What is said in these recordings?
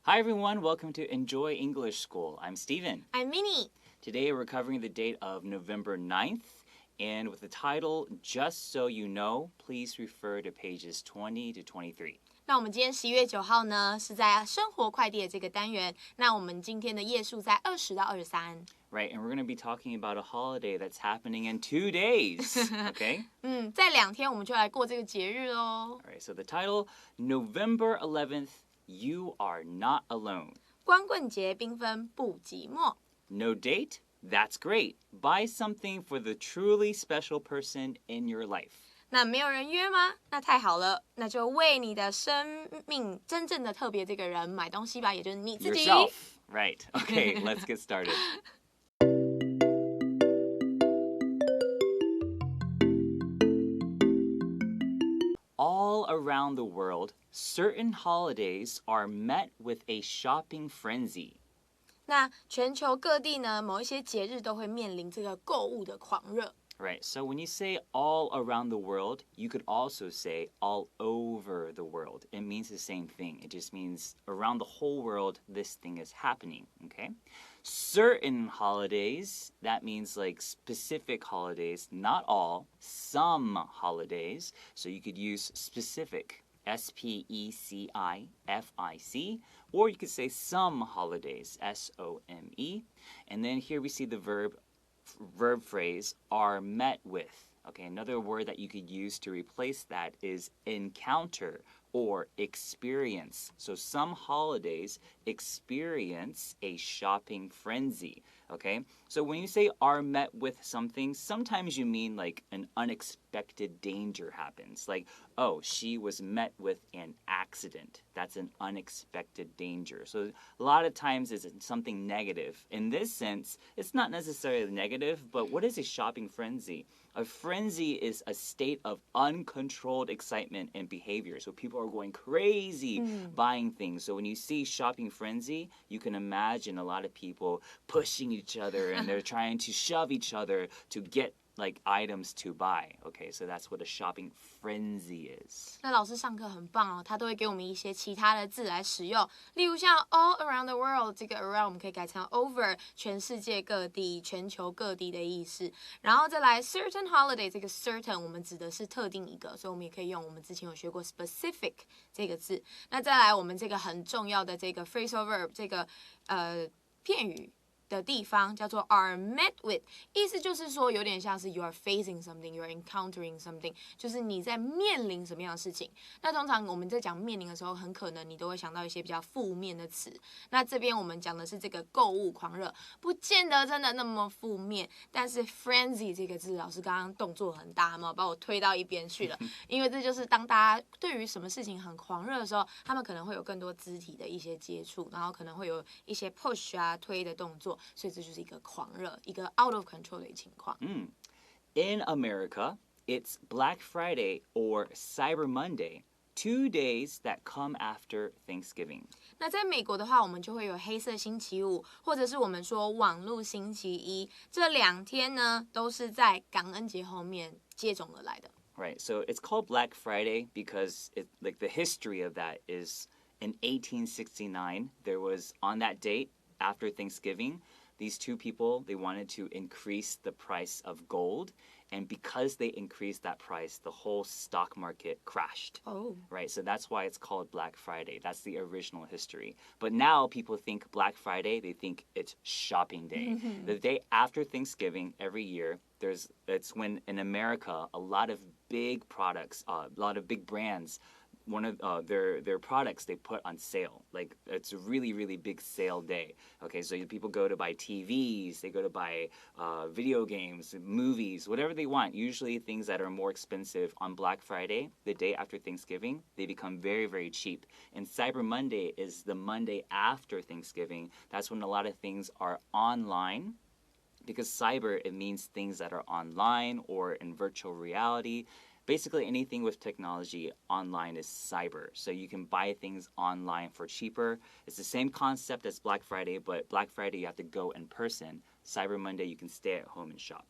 Hi everyone, welcome to Enjoy English School. I'm Steven. I'm Minnie. Today we're covering the date of November 9th, and with the title, Just So You Know, please refer to pages 20 to 23. 那我们今天11月9号呢，是在生活快递的这个单元。那我们今天的页数在20到23。Right, and we're going to be talking about a holiday that's happening in 2 days, okay? 在2天我们就来过这个节日咯。All right, so the title, November 11th, You Are Not Alone. 光棍节缤纷不寂寞。 No date? That's great. Buy something for the truly special person in your life. 那没有人约吗？那太好了，那就为你的生命真正的特别这个人买东西吧，也就是你自己。 Yourself. Right. Okay, let's get started. All around the world, certain holidays are met with a shopping frenzy. 那全球各地呢，某一些节日都会面临这个购物的狂热。 Right, so when you say all around the world, you could also say all over the world. It means the same thing. It just means around the whole world, this thing is happening, okay? Certain holidays, that means like specific holidays, not all, some holidays. So you could use specific, S-P-E-C-I-F-I-C, or you could say some holidays, S-O-M-E. And then here we see the verb phrase are met with. Okay, another word that you could use to replace that is encounter or experience. So some holidays experience a shopping frenzy. Okay, so when you say are met with something, sometimes you mean like an unexpected danger happens. Like, oh, she was met with an accident. That's an unexpected danger. So a lot of times it's something negative. In this sense, it's not necessarily negative, but what is a shopping frenzy? A frenzy is a state of uncontrolled excitement and behavior. So people are going crazy buying things. So when you see shopping frenzy, you can imagine a lot of people pushing each other and they're trying to shove each other to get like items to buy. Okay, so that's what a shopping frenzy is. 那老师上课很棒哦，他都会给我们一些其他的字来使用，例如像 all around the world 这个 around 我们可以改成 over 全世界各地、全球各地的意思。然后再来 certain holiday 这个 certain 我们指的是特定一个，所以我们也可以用我们之前有学过 specific 这个字。那再来我们这个很重要的这个 phrasal verb 这个片语的地方叫做 are met with， 意思就是说有点像是 you are facing something, you are encountering something， 就是你在面临什么样的事情。那通常我们在讲面临的时候，很可能你都会想到一些比较负面的词。那这边我们讲的是这个购物狂热，不见得真的那么负面。但是 frenzy 这个字，老师刚刚动作很大嘛，把我推到一边去了。因为这就是当大家对于什么事情很狂热的时候，他们可能会有更多肢体的一些接触，然后可能会有一些 push 啊推的动作。所以这就是一个狂热，一个 out of control 的情况。In America, it's Black Friday or Cyber Monday, 2 days that come after Thanksgiving. 那在美国的话，我们就会有黑色星期五，或者是我们说网络星期一，这2天呢都是在感恩节后面接踵而来的。Right, so it's called Black Friday because like the history of that is in 1869, there was on that date after Thanksgiving, these two people, they wanted to increase the price of gold. And because they increased that price, the whole stock market crashed. Oh. Right, so that's why it's called Black Friday. That's the original history. But now people think Black Friday, they think it's shopping day. The day after Thanksgiving every year, it's when in America, a lot of big products, a lot of big brands, one of their products they put on sale. Like it's a really, really big sale day. Okay, so people go to buy TVs, they go to buy video games, movies, whatever they want. Usually things that are more expensive on Black Friday, the day after Thanksgiving, they become very, very cheap. And Cyber Monday is the Monday after Thanksgiving. That's when a lot of things are online. Because cyber, it means things that are online or in virtual reality. Basically, anything with technology online is cyber. So you can buy things online for cheaper. It's the same concept as Black Friday, but Black Friday you have to go in person. Cyber Monday you can stay at home and shop.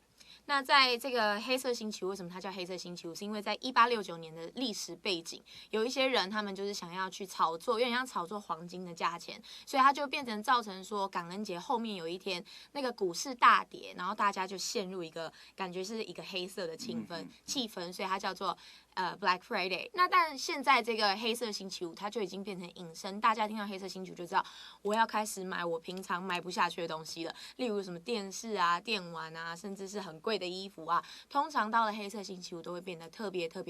那在这个黑色星期五，为什么它叫黑色星期五？是因为在1869年的历史背景，有一些人他们就是想要去炒作，有点像炒作黄金的价钱，所以它就变成造成说感恩节后面有一天那个股市大跌，然后大家就陷入一个感觉是一个黑色的气氛，所以它叫做Black Friday。那但现在这个黑色星期五，它就已经变成引申，大家听到黑色星期五就知道我要开始买我平常买不下去的东西了，例如什么电视啊、电玩啊，甚至是很贵的衣服啊，通常到了黑色星期五都会变得特别的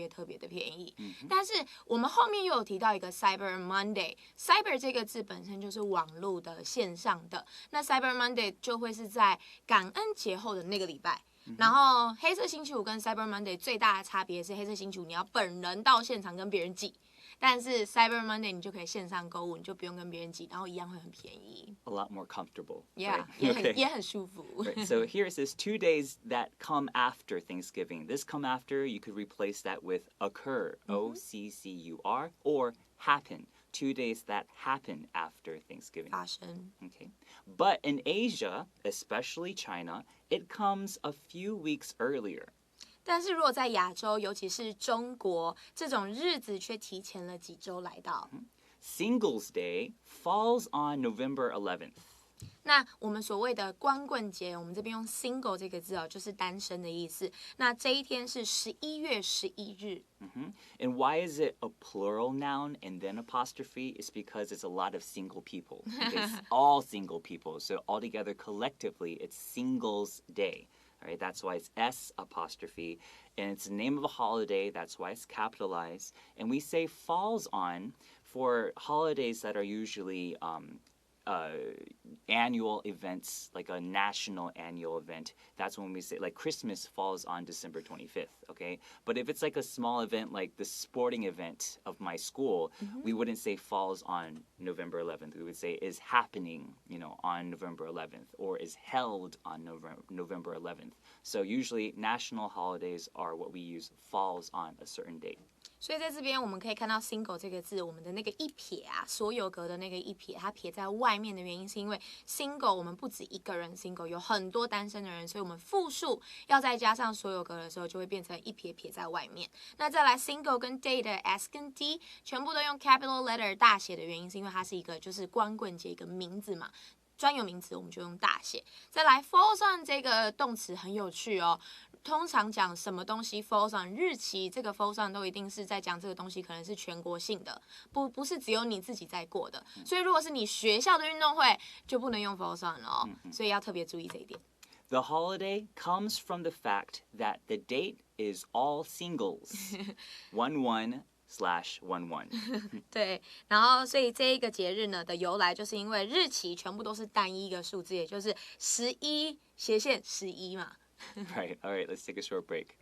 便宜。但是我们后面又有提到一个 Cyber Monday，Cyber 这个字本身就是网络的线上的，那 Cyber Monday 就会是在感恩节后的那个礼拜。然后黑色星期五跟 Cyber Monday 最大的差别是黑色星期五你要本人到现场跟别人挤，但是 Cyber Monday 你就可以线上购物，你就不用跟别人挤，然后一样会很便宜。A lot more comfortable. Yeah, right? 也很舒服。Right. So here it says 2 days that come after Thanksgiving. This come after, you could replace that with occur, O-C-C-U-R, or happen. 2 days that happen after Thanksgiving. 发生。 Okay. But in Asia, especially China, it comes a few weeks earlier. 但是如果在亚洲，尤其是中国，这种日子却提前了几周来到。Singles Day falls on November 11th. 那我们所谓的光棍节，我们这边用 single 这个字哦，就是单身的意思。那这一天是11月11日。And why is it a plural noun and then apostrophe? It's because it's a lot of single people. It's all single people. So altogether, collectively, it's Singles Day. All right, that's why it's S apostrophe. And it's the name of a holiday. That's why it's capitalized. And we say falls on for holidays that are usually annual events, like a national annual event. That's when we say, like Christmas falls on December 25th, okay? But if it's like a small event, like the sporting event of my school, we wouldn't say falls on November 11th. We would say is happening, on November 11th, or is held on November 11th. So usually national holidays are what we use falls on a certain date. 所以在这边我们可以看到 single 这个字，我们的那个一撇啊，所有格的那个一撇，它撇在外面的原因是因为 single 我们不止一个人 single， 有很多单身的人，所以我们复数要再加上所有格的时候，就会变成一撇撇在外面。那再来 single 跟 day 的 S 跟 D 全部都用 capital letter 大写的原因是因为它是一个就是光棍节一个名字嘛。专有名词我们就用大写。再来 falls on 这个动词很有趣哦，通常讲什么东西 falls on 日期，这个 falls on 都一定是在讲这个东西可能是全国性的，不是只有你自己在过的。所以如果是你学校的运动会，就不能用 falls on 了哦，所以要特别注意这一点。The holiday comes from the fact that the date is all singles. 11/11. 对，然后所以这一个节日呢的由来，就是因为日期全部都是单一一个数字，也就是11/11嘛。Right, all right, let's take a short break.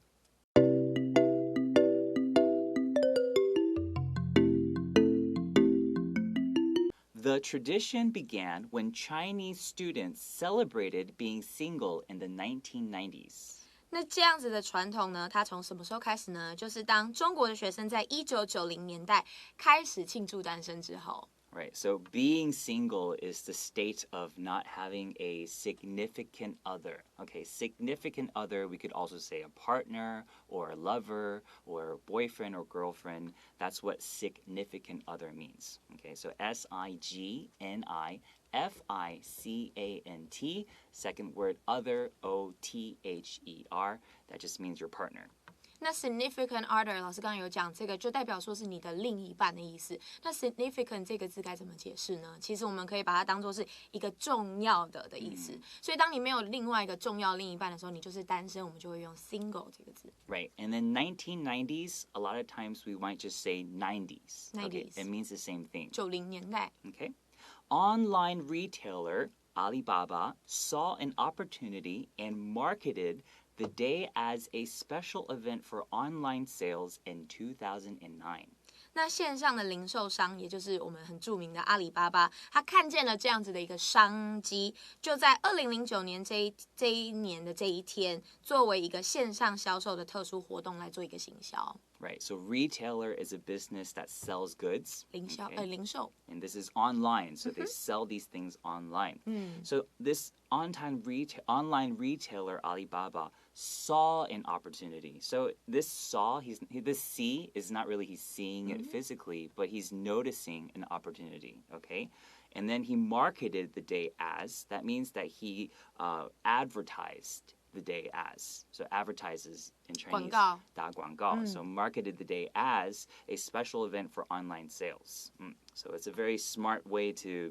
The tradition began when Chinese students celebrated being single in the 1990s. 那这样子的传统呢，它从什么时候开始呢？就是当中国的学生在1990年代开始庆祝单身之后。Right, so being single is the state of not having a significant other. Okay, significant other, we could also say a partner or a lover or a boyfriend or girlfriend. That's what significant other means. Okay, so SIGNIFICANT, second word other, OTHER. That just means your partner. 那 significant other 老师刚刚有讲，这个就代表说是你的另一半的意思。那 significant 这个字该怎么解释呢？其实我们可以把它当做是一个重要的意思。所以当你没有另外一个重要另一半的时候，你就是单身，我们就会用 single 这个字。Right, and then 1990s, a lot of times we might just say 90s. Okay, it means the same thing. 90年代。Okay, online retailer Alibaba saw an opportunity and marketed the day as a special event for online sales in 2009. 那线上的零售商，也就是我们很著名的阿里巴巴，他看见了这样子的一个商机，就在2009年这一年的这一天，作为一个线上销售的特殊活动来做一个行销。Right, so retailer is a business that sells goods. 零售。And this is online, so they sell these things online. So this online retailer Alibaba saw an opportunity. So this saw, this see is not really he's seeing it physically, but he's noticing an opportunity, okay? And then he marketed the day as. That means that he advertised the day as. So advertises in Chinese. 广告。打广告. So marketed the day as a special event for online sales. So it's a very smart way to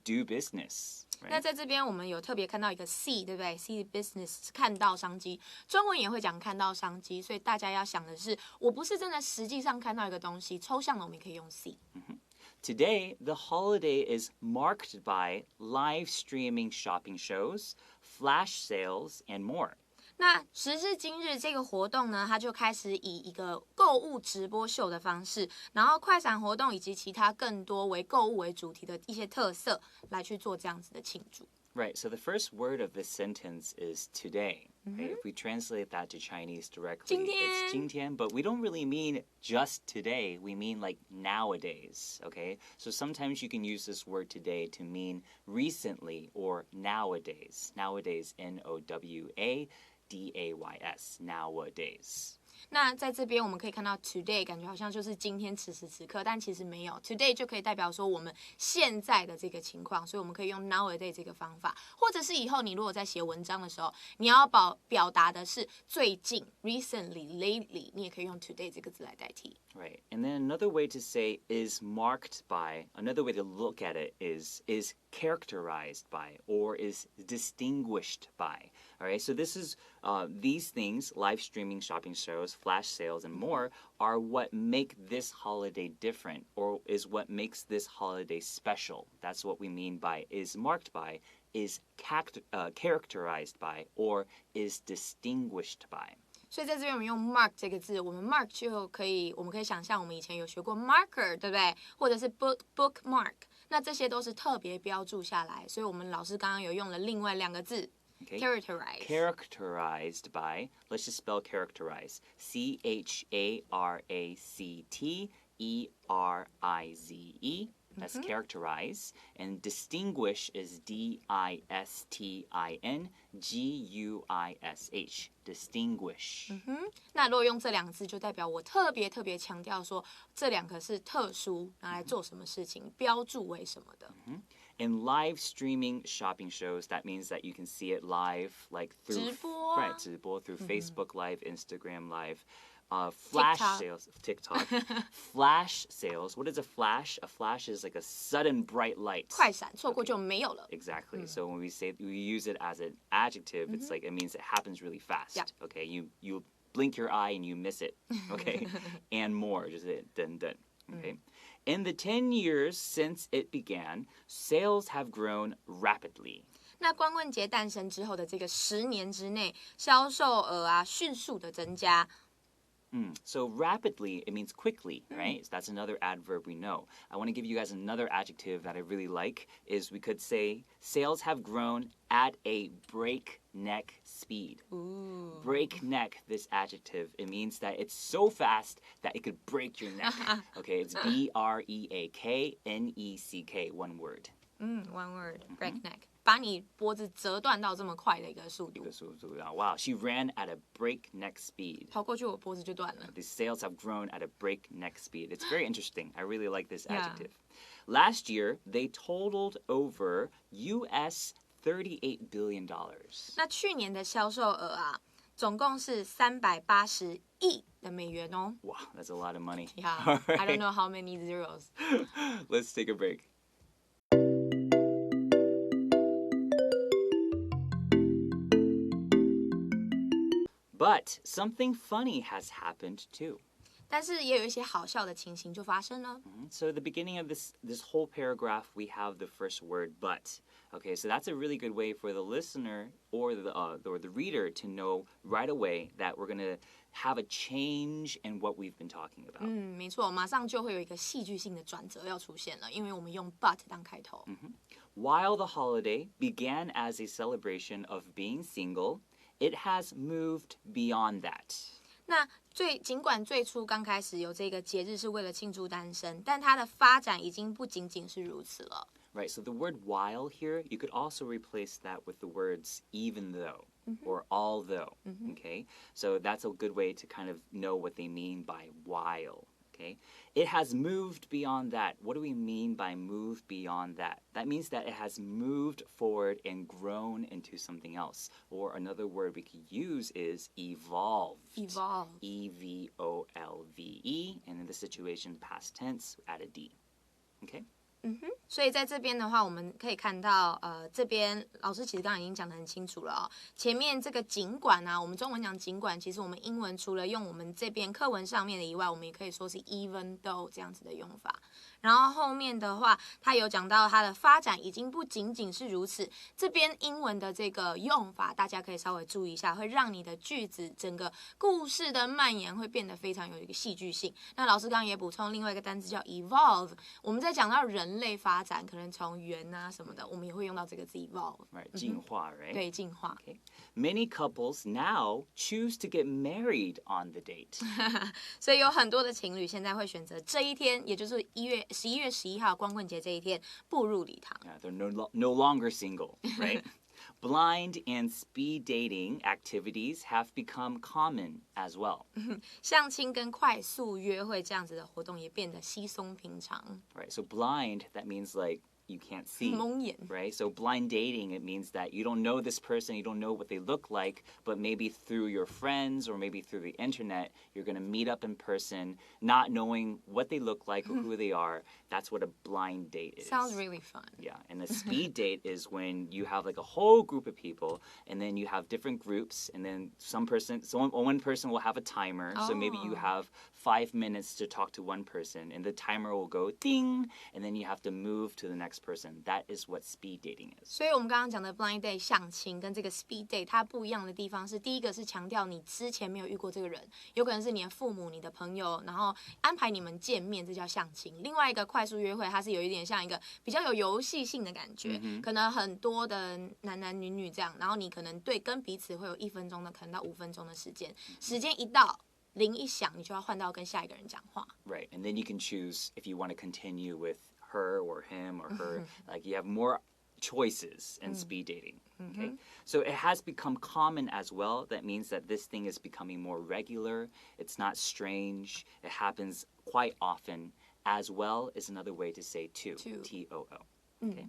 do business. Right? 那在这边我们有特别看到一个 see， 对不对 ？see business 是看到商机，中文也会讲看到商机，所以大家要想的是，我不是真的实际上看到一个东西，抽象的我们也可以用 see。Today, the holiday is marked by live streaming shopping shows, flash sales, and more. 那时至今日，这个活动呢，它就开始以一个购物直播秀的方式，然后快闪活动以及其他更多为购物为主题的一些特色，来去做这样子的庆祝。Right, so the first word of this sentence is today. Okay? If we translate that to Chinese directly, it's 今天, but we don't really mean just today. We mean like nowadays, okay? So sometimes you can use this word today to mean recently or nowadays. Nowadays, N-O-W-A-D-A-Y-S, nowadays. 那在这边我们可以看到 today 感觉好像就是今天此时此刻，但其实没有 today 就可以代表说我们现在的这个情况，所以我们可以用 nowadays 这个方法，或者是以后你如果在写文章的时候，你要表达的是最近 recently lately， 你也可以用 today 这个字来代替。Right, and then another way to say is marked by, another way to look at it is characterized by or is distinguished by. All right, so this is these things, live streaming, shopping shows, flash sales, and more, are what make this holiday different or is what makes this holiday special. That's what we mean by is marked by, is characterized by, or is distinguished by. 所以在这边我们用 mark 这个字，我们 mark 就可以，我们可以想象我们以前有学过 marker， 对不对？或者是 bookmark， 那这些都是特别标注下来，所以我们老师刚刚有用了另外两个字。Okay. Characterized. Characterized by, let's just spell characterize. C-H-A-R-A-C-T-E-R-I-Z-E. That's characterize. And distinguish is D-I-S-T-I-N-G-U-I-S-H. Distinguish. 那如果用这两个字，就代表我特别强调说这两个是特殊，拿来做什么事情，标注为什么的。In live streaming shopping shows, that means that you can see it live, like through 直播 right, 直播 through Facebook Live, Instagram Live, flash TikTok. sales, TikTok, flash sales. What is a flash? A flash is like a sudden bright light. 快闪，错过就没有了。Exactly. So when we use it as an adjective, it's like it means it happens really fast. Yeah. Okay, you blink your eye and you miss it. Okay, and more, just dun. Okay. In the 10 years since it began, sales have grown rapidly. 那光棍节诞生之后的这个10年之内，销售额啊迅速的增加。So rapidly, it means quickly, right? So that's another adverb we know. I want to give you guys another adjective that I really like is we could say sales have grown at a breakneck speed. Ooh. Breakneck, this adjective, it means that it's so fast that it could break your neck. Okay, it's B-R-E-A-K-N-E-C-K, one word. One word, breakneck. 把你脖子折断到这么快的一个速度。Wow, she ran at a breakneck speed. 跑过去我脖子就断了。The sales have grown at a breakneck speed. It's very interesting. I really like this adjective. Last year, they totaled over US $38 billion. 那去年的销售额啊，总共是380亿的美元哦。Wow, that's a lot of money. Yeah, right. I don't know how many zeros. Let's take a break. But something funny has happened too. 但是也有一些好笑的情形就发生了。So at the beginning of this whole paragraph, we have the first word but. Okay, so that's a really good way for the listener or the reader to know right away that we're going to have a change in what we've been talking about. 没错，马上就会有一个戏剧性的转折要出现了，因为我们用 but 当开头。While the holiday began as a celebration of being single, it has moved beyond that. 那尽管最初刚开始有这个节日是为了庆祝单身，但它的发展已经不仅仅是如此了。Right, so the word while here, you could also replace that with the words even though. or although. Okay, so that's a good way to kind of know what they mean by while. Okay, it has moved beyond that. What do we mean by move beyond that? That means that it has moved forward and grown into something else. Or another word we could use is evolved. Evolve. E-V-O-L-V-E. And in this situation, past tense, add a D. Okay? 所以在这边的话，我们可以看到，这边老师其实刚刚已经讲得很清楚了哦。前面这个尽管啊，我们中文讲尽管，其实我们英文除了用我们这边课文上面的以外，我们也可以说是 even though 这样子的用法。然后后面的话，他有讲到它的发展已经不仅仅是如此。这边英文的这个用法，大家可以稍微注意一下，会让你的句子整个故事的蔓延会变得非常有一个戏剧性。那老师刚刚也补充另外一个单词叫 evolve， 我们在讲到人类发展，可能从猿啊什么的，我们也会用到这个字 evolve。Right, 进化, right? 对，进化。Okay. Many couples now choose to get married on the date. 所以有很多的情侣现在会选择这一天，也就是11月11号光棍节这一天步入礼堂。Yeah, they're no longer single, right? Blind and speed dating activities have become common as well. 相亲跟快速约会这样子的活动也变得稀松平常。Right, so blind, that means like you can't see, 蒙眼。 right? So blind dating, it means that you don't know this person, you don't know what they look like, but maybe through your friends or maybe through the internet, you're going to meet up in person, not knowing what they look like or who they are. That's what a blind date is. Sounds really fun. Yeah, and a speed date is when you have like a whole group of people, and then you have different groups, and then one person will have a timer, so maybe you have 5 minutes to talk to one person, and the timer will go ding, and then you have to move to the next person. That is what speed dating is. 所以我们刚刚讲的 blind date 相亲跟这个 speed date 它不一样的地方是，第一个是强调你之前没有遇过这个人，有可能是你的父母、你的朋友，然后安排你们见面，这叫相亲。另外一个快速约会，它是有一点像一个比较有游戏性的感觉，可能很多的男男女女这样，然后你可能跟彼此会有1分钟的，可能到5分钟的时间，时间一到。铃一响，你就要换到跟下一个人讲话。Right, and then you can choose if you want to continue with her or him or her. Like you have more choices in speed dating. Okay, so it has become common as well. That means that this thing is becoming more regular. It's not strange. It happens quite often. As well is another way to say too. T-O-O. Okay.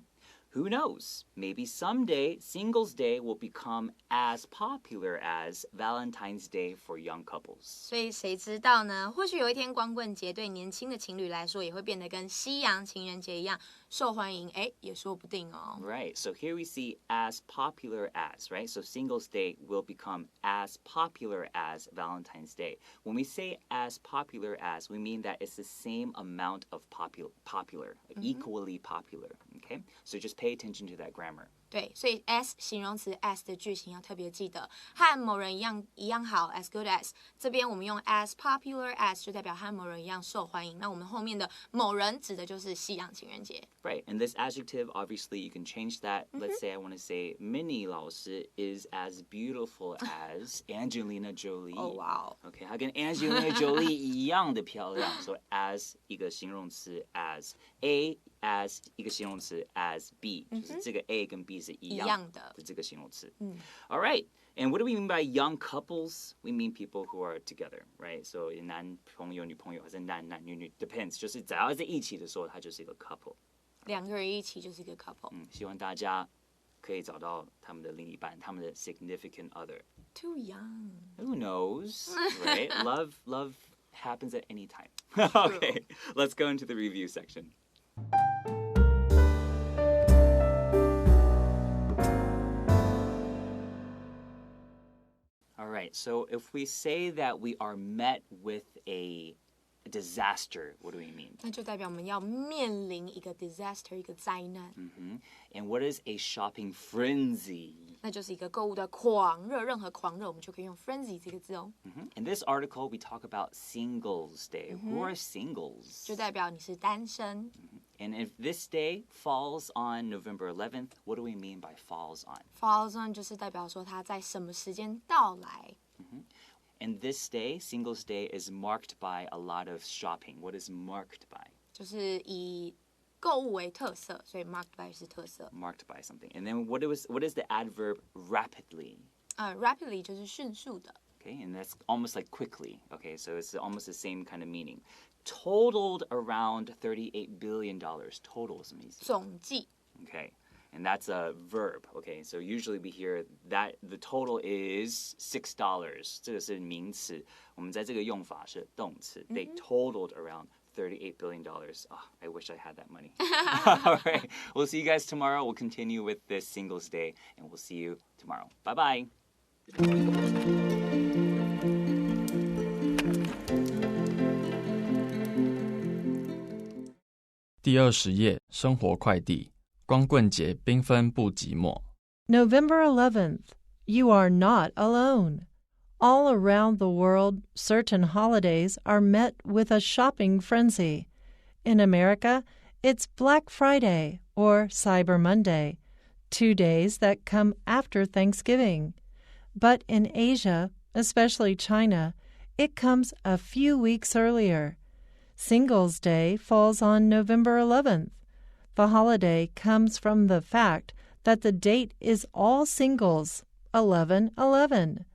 Who knows? Maybe someday Singles Day will become as popular as Valentine's Day for young couples. 所以谁知道呢？或许有一天光棍节对年轻的情侣来说也会变得跟西洋情人节一样受欢迎，也说不定哦。Right, so here we see as popular as, right? So Singles Day will become as popular as Valentine's Day. When we say as popular as, we mean that it's the same amount of popular, like equally popular, okay? So just pay attention to that grammar. 对，所以 as 形容词 as 的句型要特别记得，和某人一样好 as good as。这边我们用 as popular as 就代表和某人一样受欢迎。那我们后面的某人指的就是西洋情人节。Right, and this adjective, obviously, you can change that. Let's say I want to say Minnie 老师 is as beautiful as Angelina Jolie. Oh, wow. Okay, 她跟 Angelina Jolie 一样的漂亮。So as 一个形容词 as A as 一个形容词 as B，就是这个 A 跟 B 是一样的这个形容词。All right, and what do we mean by young couples? We mean people who are together, right? So 男朋友、女朋友还是男男女女 depends， 就是只要在一起的时候，它就是一个 couple。两个人一起就是一个 couple。希望大家可以找到他们的另一半，他们的 significant other. Too young. Who knows, right? Love happens at any time. Okay, let's go into the review section. All right, so if we say that we are met with a disaster, what do we mean? 那就代表我们要面临一个 disaster， 一个灾难。And what is a shopping frenzy? 那就是一个购物的狂热，任何狂热我们就可以用 frenzy 这个字哦。In this article, we talk about Singles Day. Who are singles? 就代表你是单身。And if this day falls on November 11th, what do we mean by falls on? Falls on 就是代表说它在什么时间到来。And this day, Singles Day, is marked by a lot of shopping. What is marked by? 就是以购物为特色，所以 marked by 是特色。Marked by something. And then what is the adverb rapidly? rapidly 就是迅速的。Okay, and that's almost like quickly. Okay, so it's almost the same kind of meaning. Totaled around $38 billion. Total 什么意思？总计。Okay, and that's a verb. Okay, so usually we hear that the total is $6. 这个是名词，我们在这个用法是动词。They totaled around $38 billion. Oh, I wish I had that money. All right, we'll see you guys tomorrow. We'll continue with this Singles Day, and we'll see you tomorrow. Bye-bye. 第20页生活快递，光棍节缤纷不寂寞。November 11th, you are not alone. All around the world, certain holidays are met with a shopping frenzy. In America, it's Black Friday or Cyber Monday, 2 days that come after Thanksgiving. But in Asia, especially China, it comes a few weeks earlier. Singles Day falls on November 11th. The holiday comes from the fact that the date is all singles, 11/11.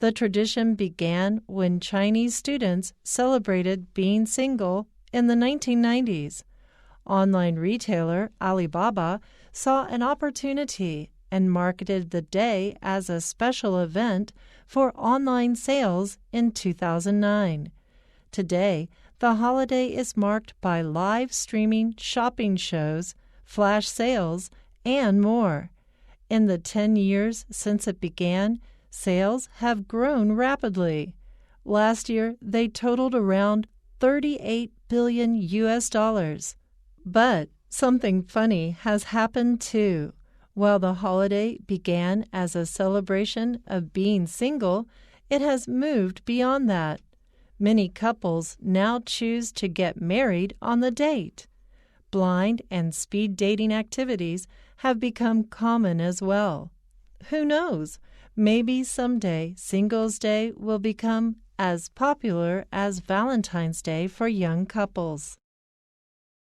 The tradition began when Chinese students celebrated being single in the 1990s. Online retailer Alibaba saw an opportunity and marketed the day as a special event for online sales in 2009. Today, the holiday is marked by live streaming shopping shows, flash sales, and more. In the 10 years since it began, sales have grown rapidly. Last year, they totaled around $38 billion. But something funny has happened too. While the holiday began as a celebration of being single, it has moved beyond that. Many couples now choose to get married on the date. Blind and speed dating activities have become common as well. Who knows? Maybe someday Singles Day will become as popular as Valentine's Day for young couples.